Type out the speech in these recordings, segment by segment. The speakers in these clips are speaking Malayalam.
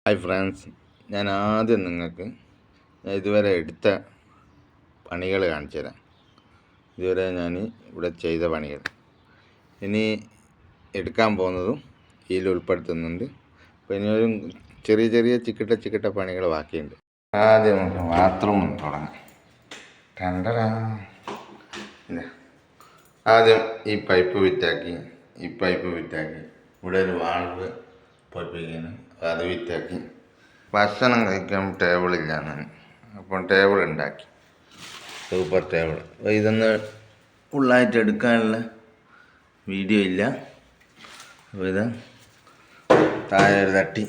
ഹായ് ഫ്രണ്ട്സ്, ഞാൻ ആദ്യം നിങ്ങൾക്ക് ഇതുവരെ എടുത്ത പണികൾ കാണിച്ചു തരാം. ഇതുവരെ ഞാൻ ഇവിടെ ചെയ്ത പണികൾ ഇനി എടുക്കാൻ പോകുന്നതും ഇതിൽ ഉൾപ്പെടുത്തുന്നുണ്ട്. അപ്പോൾ ഇനി ഒരു ചെറിയ ചെറിയ ചിക്കിട്ട പണികൾ ബാക്കിയുണ്ട്. ആദ്യം നമുക്ക് ബാത്റൂം തുടങ്ങാം. ആദ്യം ഈ പൈപ്പ് വിറ്റാക്കി ഇവിടെ ഒരു വാൾവ് പൊട്ടിപ്പിക്കുന്നു. അത് വിറ്റാക്കി ഭക്ഷണം കഴിക്കാൻ ടേബിളില്ല ഞാൻ, അപ്പം ടേബിൾ ഉണ്ടാക്കി, സൂപ്പർ ടേബിൾ. അപ്പോൾ ഇതൊന്ന് ഫുള്ളായിട്ട് എടുക്കാനുള്ള വീഡിയോ ഇല്ല. അപ്പോൾ ഇത് താഴെ ഒരു തട്ടി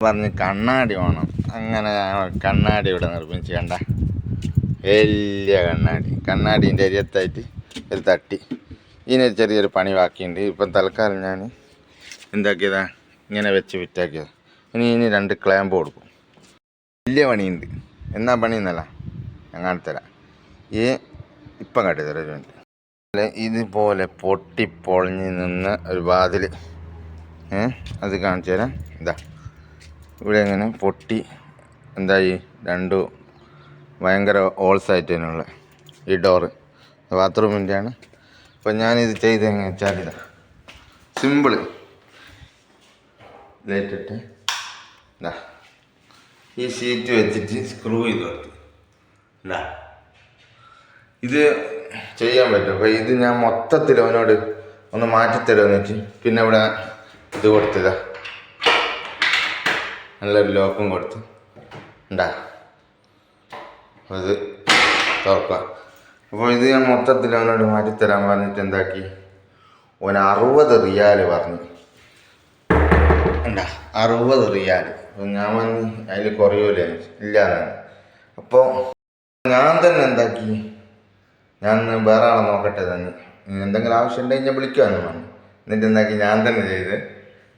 പറഞ്ഞ് കണ്ണാടി വേണം. അങ്ങനെ കണ്ണാടി ഇവിടെ നിർമ്മിച്ച് കണ്ട വലിയ കണ്ണാടീൻ്റെ അരിയത്തായിട്ട് ഒരു തട്ടി. ഇതിനൊരു ചെറിയൊരു പണി ബാക്കിയുണ്ട്. ഇപ്പം തൽക്കാലം ഞാൻ എന്താക്കിയതാ, ഇങ്ങനെ വെച്ച് വിറ്റാക്കിയത്. ഇനി 2 ക്ലാമ്പ് കൊടുക്കും. വലിയ പണിയുണ്ട്. എന്നാ പണിയെന്നല്ല ഞാൻ കാണിത്തരാം. ഇപ്പം കാട്ടിത്തരാം ഒരു മിനിറ്റ്. ഇതുപോലെ പൊട്ടിപ്പൊളിഞ്ഞ് നിന്ന ഒരു വാതിൽ അത് കാണിച്ചു തരാം. ഇവിടെ ഇങ്ങനെ പൊട്ടി എന്തായി, 2 ഭയങ്കര ഹോൾസായിട്ടുള്ള ഈ ഡോറ് ബാത്റൂമിൻ്റെയാണ്. അപ്പം ഞാനിത് ചെയ്തെങ്ങനെ വെച്ചാൽ സിമ്പിള് ലൈറ്റിട്ട് ഈ ഷീറ്റ് വെച്ചിട്ട് സ്ക്രൂ ചെയ്ത് കൊടുത്തു. ഇത് ചെയ്യാൻ പറ്റും. അപ്പോൾ ഇത് ഞാൻ മൊത്തത്തിൽ അവനോട് ഒന്ന് മാറ്റിത്തരുമെന്ന് വെച്ച് പിന്നെ ഇവിടെ ഇത് കൊടുത്തതാ, നല്ലൊരു ലോക്കും കൊടുത്ത് അത് തുറക്കുക. അപ്പോൾ ഇത് ഞാൻ മൊത്തത്തിൽ അവനോട് മാറ്റിത്തരാൻ പറഞ്ഞിട്ട് എന്താക്കി, ഓന് 60 റിയാൽ പറഞ്ഞു. 60 റിയാൽ. അപ്പോൾ ഞാൻ വന്ന് അതിൽ കുറയൂലേ, ഇല്ലാന്നാണ്. അപ്പോൾ ഞാൻ തന്നെ എന്താക്കി, ഞാൻ വേറെ ആളെ നോക്കട്ടെ തന്നെ, എന്തെങ്കിലും ആവശ്യം ഉണ്ടെങ്കിൽ ഞാൻ വിളിക്കുമെന്ന് പറഞ്ഞു. എന്നിട്ട് എന്താക്കി, ഞാൻ തന്നെ ചെയ്ത്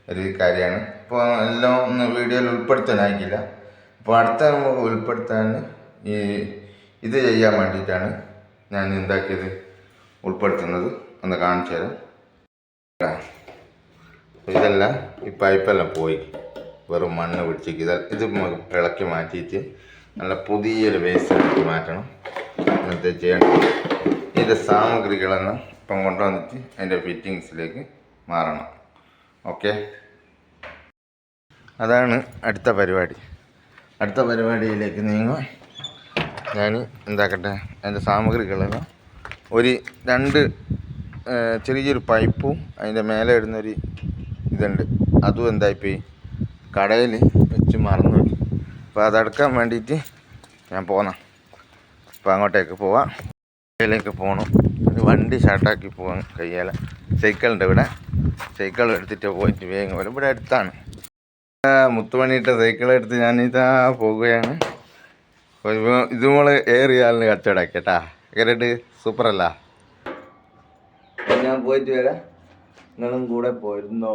ഒരു കാര്യമാണ്. ഇപ്പോൾ എല്ലാം ഒന്ന് വീഡിയോയിൽ ഉൾപ്പെടുത്താനായിക്കില്ല. അപ്പോൾ അടുത്ത നമുക്ക് ഉൾപ്പെടുത്താൻ ഇത് ചെയ്യാൻ വേണ്ടിയിട്ടാണ് ഞാൻ എന്താക്കിയത്, ഉൾപ്പെടുത്തുന്നത്. ഒന്ന് കാണിച്ചു തരാം. ഇതെല്ലാം ഈ പൈപ്പെല്ലാം പോയി വെറും മണ്ണ് പിടിച്ചേക്ക്. ഇത് ഇളക്കി മാറ്റിയിട്ട് നല്ല പുതിയൊരു വേസ്റ്റ് എടുത്ത് മാറ്റണം. എന്നിട്ട് ചെയ്യണം. ഇതിൻ്റെ സാമഗ്രികളെല്ലാം ഇപ്പം കൊണ്ടുവന്നിട്ട് അതിൻ്റെ ഫിറ്റിങ്സിലേക്ക് മാറണം. ഓക്കെ, അതാണ് അടുത്ത പരിപാടി. അടുത്ത പരിപാടിയിലേക്ക് നീങ്ങുക. ഞാൻ എന്താക്കട്ടെ, അതിൻ്റെ സാമഗ്രികളെല്ലാം ഒരു 2 ചെറിയൊരു പൈപ്പും അതിൻ്റെ മേലെ ഇടുന്നൊരു ഇതുണ്ട്, അതും എന്തായിപ്പോയി കടയിൽ വെച്ച് മറന്നുപോയി. അപ്പോൾ അതെടുക്കാൻ വേണ്ടിയിട്ട് ഞാൻ പോന്ന. അപ്പോൾ അങ്ങോട്ടേക്ക് പോവാം. കടയിലേക്ക് പോകണം. വണ്ടി ഷാർട്ടാക്കി പോകാൻ കഴിയാല. സൈക്കിളുണ്ട് ഇവിടെ, സൈക്കിൾ എടുത്തിട്ട് പോയിട്ട് വേഗം വരും. ഇവിടെ അടുത്താണ്. മുത്തുമണിയിട്ട സൈക്കിളെടുത്ത് ഞാനിതാ പോകുകയാണ്. ഇതുമോള് ഏറിയാലിന് കച്ചവടമാക്കി കേട്ടാ. കേട്ടിട്ട് സൂപ്പറല്ല. ഞാൻ പോയിട്ട് വരാം, നിങ്ങളും കൂടെ പോയിരുന്നോ?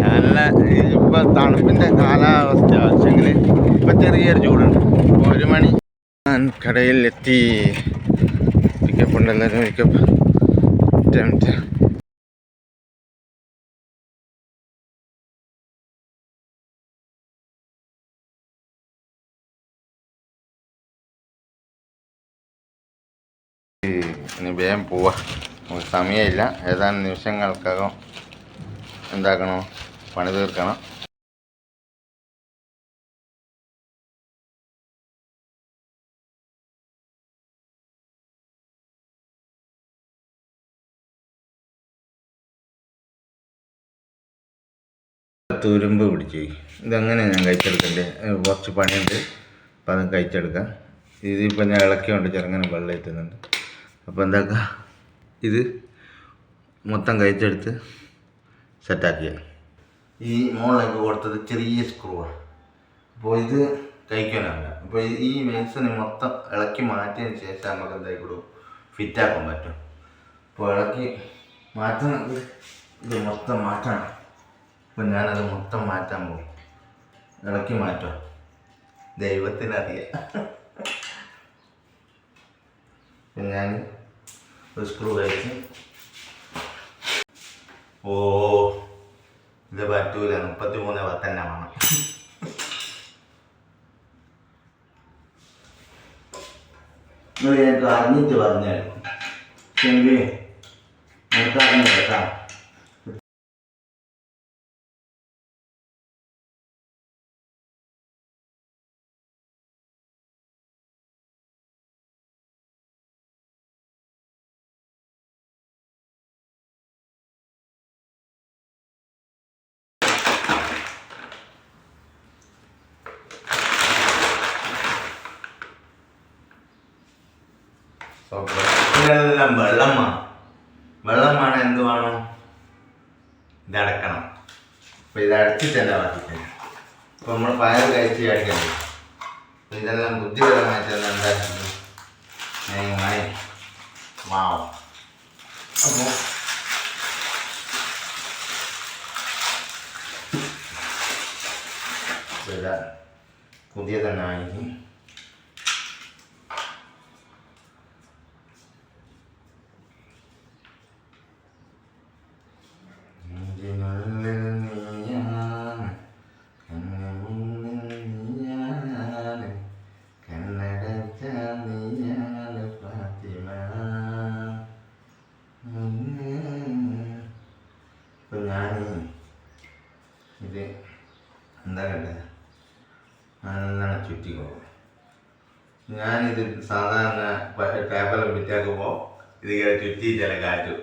നല്ല ഇപ്പം തണുപ്പിൻ്റെ കാലാവസ്ഥ, പക്ഷെങ്കിൽ ഇപ്പം ചെറിയൊരു ചൂടുണ്ട്. 1 മണി ഞാൻ കടയിൽ എത്തി. പിക്കപ്പ് ഉണ്ട്, എല്ലാവരും പിക്കപ്പ്. ഇനി വേഗം പോവാ, സമയമില്ല. ഏതാനും നിമിഷങ്ങൾക്കകം എന്താക്കണോ, പണി തീർക്കണം. തുരുമ്പ് പിടിച്ച് ഇതെങ്ങനെ ഞാൻ കഴിച്ചെടുക്കണ്ടേ, കുറച്ച് പണിയുണ്ട്. അപ്പം അത് കഴിച്ചെടുക്കാം. ഇതിപ്പോൾ ഞാൻ ഇളക്കിയോണ്ട് ചെറുങ്ങനെ വെള്ളം എത്തുന്നുണ്ട്. അപ്പോൾ എന്താക്കുക, ഇത് മൊത്തം കഴിച്ചെടുത്ത് സെറ്റാക്കിയ. ഈ മുകളിലേക്ക് കൊടുത്തത് ചെറിയ സ്ക്രൂവാണ്. അപ്പോൾ ഇത് കഴിക്കാനാവില്ല. അപ്പോൾ ഈ മേസന് മൊത്തം ഇളക്കി മാറ്റിയതിന് ശേഷം നമുക്ക് എന്തായിക്കൂടും ഫിറ്റാക്കാൻ പറ്റും. അപ്പോൾ ഇളക്കി മാറ്റുന്നത് ഇത് മൊത്തം മാറ്റണം. അപ്പം ഞാനത് മൊത്തം മാറ്റാൻ പോകും. ഇളക്കി മാറ്റാം, ദൈവത്തിനറിയാം. ഞാൻ ഒരു സ്ക്രൂ കഴിച്ച് ഇത് പറ്റൂല, 33 തന്നെ വേണം. നിങ്ങൾ എനിക്ക് അറിഞ്ഞിട്ട് പറഞ്ഞാൽ എനിക്ക് അറിഞ്ഞു കേട്ടോ. ഇതിനെല്ലാം വെള്ളം വേണം. വെള്ളം വേണം, എന്ത് വേണം? ഇതടക്കണം. അപ്പം ഇതടച്ചിട്ട് തന്നെ ബാക്കിത്തന്നെ. അപ്പോൾ നമ്മൾ പയർ കഴിച്ച് അടിക്കണ്ടേ. അപ്പം ഇതെല്ലാം ബുദ്ധിപരമായിട്ട് തന്നെ എന്താക്കുന്നത് വാവ്. അപ്പോൾ ഇതാ പുതിയ തന്നെ ആയിരിക്കും. ഞാൻ ഇത് എന്താ കണ്ടത്, നല്ലോണം ചുറ്റിക്കോളും. ഞാനിത് സാധാരണ ടേപ്പെല്ലാം വിറ്റാക്കുമ്പോൾ ഇതിങ്ങനെ ചുറ്റി ചില കാറ്റും.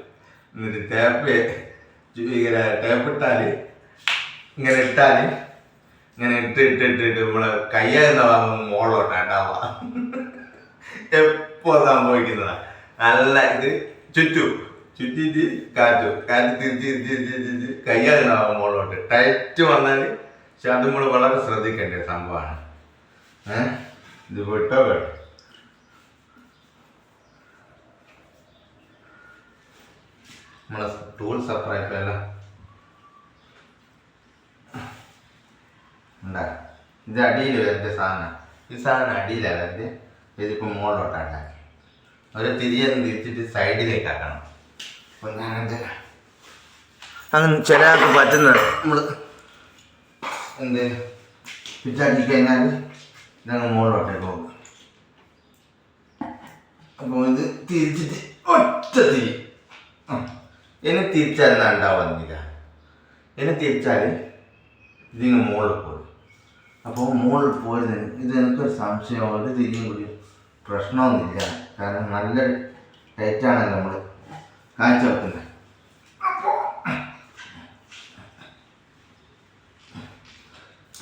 എന്നിട്ട് ഇങ്ങനെ ടേപ്പിട്ടാൽ ഇങ്ങനെ ഇട്ടാൽ ഇങ്ങനെ ഇട്ടിട്ട് നമ്മളെ കയ്യാകുന്ന ഭാഗം മോളോട്ടാണ്ടാവുക. എപ്പോൾ സംഭവിക്കുന്നതാണ്. നല്ല ഇത് ചുറ്റിയിട്ട് കാറ്റ് തിരിച്ച് കയ്യാകുന്ന ഭാഗം മോളോട്ട് ടൈറ്റ് വന്നാൽ. പക്ഷെ അത് നമ്മൾ വളരെ ശ്രദ്ധിക്കേണ്ട സംഭവമാണ്. ഇത് വിട്ടോ വേണം. നമ്മളെ ടൂൾ സപ്രൈപ്പല്ല ഉണ്ടാകും. ഇത് അടിയിൽ വരേണ്ട സാധനം. ഈ സാധനം അടിയിലാണ് വരേണ്ടത്. ഇതിപ്പോൾ മുകളിലോട്ടാണ്ടാക്കി ഒരു തിരിയൊന്ന് തിരിച്ചിട്ട് സൈഡിലേക്ക് ആക്കണം. അപ്പം ഞാനെന്ത് അങ്ങനെ ചില ആൾക്ക് പറ്റുന്നത് നമ്മൾ എന്ത് പിച്ചാക്കി കഴിഞ്ഞാൽ ഇതങ്ങ് മുകളിലോട്ടേക്ക് പോകും. അപ്പോൾ ഇത് തിരിച്ചിട്ട് ഒറ്റ തിരി. ഇനി തിരിച്ചാൽ ഉണ്ടാവുന്നില്ല. ഇനി തിരിച്ചാൽ ഇതിങ്ങ് മുകളിൽ പോകും. അപ്പോൾ മുകളിൽ പോയത് ഇത് എനിക്കൊരു സംശയം, ഒരു തിരിയും കൂടി പ്രശ്നമൊന്നുമില്ല. കാരണം നല്ല ടൈറ്റാണല്ലോ നമ്മൾ കാഴ്ച വെക്കുന്നത്.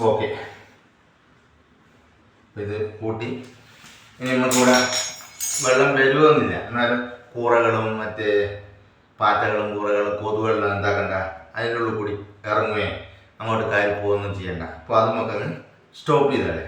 ഓക്കെ, ഇത് കൂട്ടി. ഇനി നമുക്കിവിടെ വെള്ളം വരുമോന്നില്ല. എന്നാലും കൂറകളും മറ്റേ പാറ്റകളും കൂറകളും കൊതുകുകളും എന്താക്കണ്ട, അതിൻ്റെ ഉള്ളിൽ കൂടി ഇറങ്ങുകയും അങ്ങോട്ട് കയറി പോവുകയൊന്നും ചെയ്യണ്ട. അപ്പോൾ അത് നമുക്കങ്ങ് സ്റ്റോപ്പ് ചെയ്താലേ.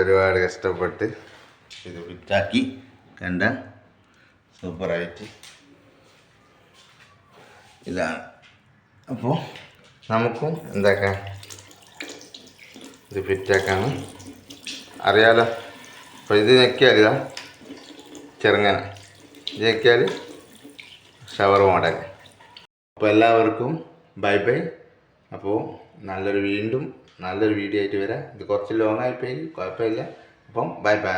ഒരുപാട് കഷ്ടപ്പെട്ട് ഇത് ഫിറ്റാക്കി കണ്ട സൂപ്പറായിട്ട് ഇതാണ്. അപ്പോൾ നമുക്കും എന്താക്കാം ഇത് ഫിറ്റാക്കാന്ന് അറിയാലോ. അപ്പോൾ ഇത് ഞെക്കിയാൽ ഇതാ ചെറുങ്ങനെ ഇത് ഞെക്കിയാൽ ഷവർ മോഡൽ. അപ്പോൾ എല്ലാവർക്കും ബൈ ബൈ. അപ്പോൾ വീണ്ടും നല്ലൊരു വീഡിയോ ആയിട്ട് വരാം. ഇത് കുറച്ച് ലോങ് ആയിപ്പോയി, കുഴപ്പമില്ല. അപ്പം ബൈ ബൈ.